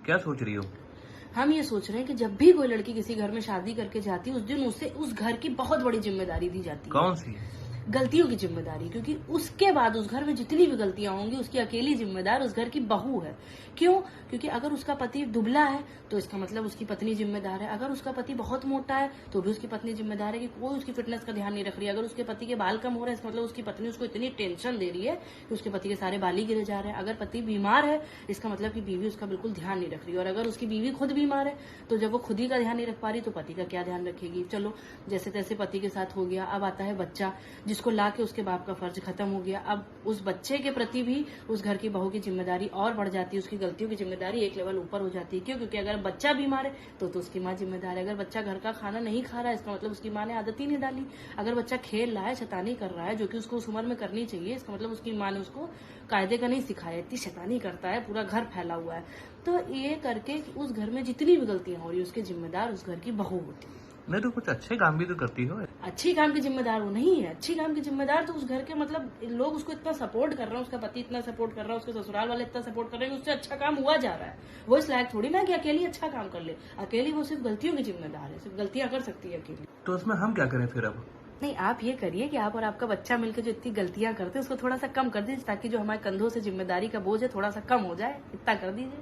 क्या सोच रही हो? हम ये सोच रहे हैं कि जब भी कोई लड़की किसी घर में शादी करके जाती है उस दिन उसे उस घर की बहुत बड़ी जिम्मेदारी दी जाती है। कौन सी? गलतियों की जिम्मेदारी, क्योंकि उसके बाद उस घर में जितनी भी गलतियां होंगी उसकी अकेली जिम्मेदार उस घर की बहू है। क्यों? क्योंकि अगर उसका पति दुबला है तो इसका मतलब उसकी पत्नी जिम्मेदार है। अगर उसका पति बहुत मोटा है तो भी उसकी पत्नी जिम्मेदार है कि कोई उसकी फिटनेस का ध्यान नहीं रख रही है। अगर उसके पति के बाल कम हो रहे हैं इसका मतलब उसकी पत्नी उसको इतनी टेंशन दे रही है कि उसके पति के सारे बाल ही गिरे जा रहे हैं। अगर पति बीमार है इसका मतलब कि बीवी उसका बिल्कुल ध्यान नहीं रख रही है। और अगर उसकी बीवी खुद बीमार है तो जब वो खुद ही का ध्यान नहीं रख पा रही तो पति का क्या ध्यान रखेगी। चलो जैसे तैसे पति के साथ हो गया, अब आता है बच्चा जिसको ला के उसके बाप का फर्ज खत्म हो गया। अब उस बच्चे के प्रति भी उस घर की बहू की जिम्मेदारी और बढ़ जाती है, उसकी गलतियों की जिम्मेदारी एक लेवल ऊपर हो जाती है। क्यों? क्योंकि अगर बच्चा बीमार है तो उसकी माँ जिम्मेदार है। अगर बच्चा घर का खाना नहीं खा रहा है इसका मतलब उसकी माँ ने आदत ही नहीं डाली। अगर बच्चा खेल रहा है, शैतानी कर रहा है जो कि उसको उस उम्र में करनी चाहिए, इसका मतलब उसकी माँ ने उसको कायदे का नहीं सिखाया, इतनी शैतानी करता है, पूरा घर फैला हुआ है। तो ये करके उस घर में जितनी भी गलतियां हो रही है उसके जिम्मेदार उस घर की बहू होती है। नहीं तो कुछ अच्छे काम भी तो करती हो। अच्छी काम की जिम्मेदार वो नहीं है। अच्छी काम की जिम्मेदार तो उस घर के मतलब लोग उसको इतना सपोर्ट कर रहे हैं, उसका पति इतना सपोर्ट कर रहा है, उसके ससुराल वाले इतना सपोर्ट कर रहे हैं कि उससे अच्छा काम हुआ जा रहा है। वो इस लायक थोड़ी ना कि अकेली अच्छा काम कर ले। अकेली वो सिर्फ गलतियों की जिम्मेदार है, सिर्फ गलतियां कर सकती है अकेली। तो उसमें हम क्या करें फिर अब? नहीं, आप ये करिए कि आप और आपका बच्चा मिलकर जो इतनी गलतियां करते हैं उसको थोड़ा सा कम कर दीजिए, ताकि जो हमारे कंधों से जिम्मेदारी का बोझ है थोड़ा सा कम हो जाए। इतना कर दीजिए।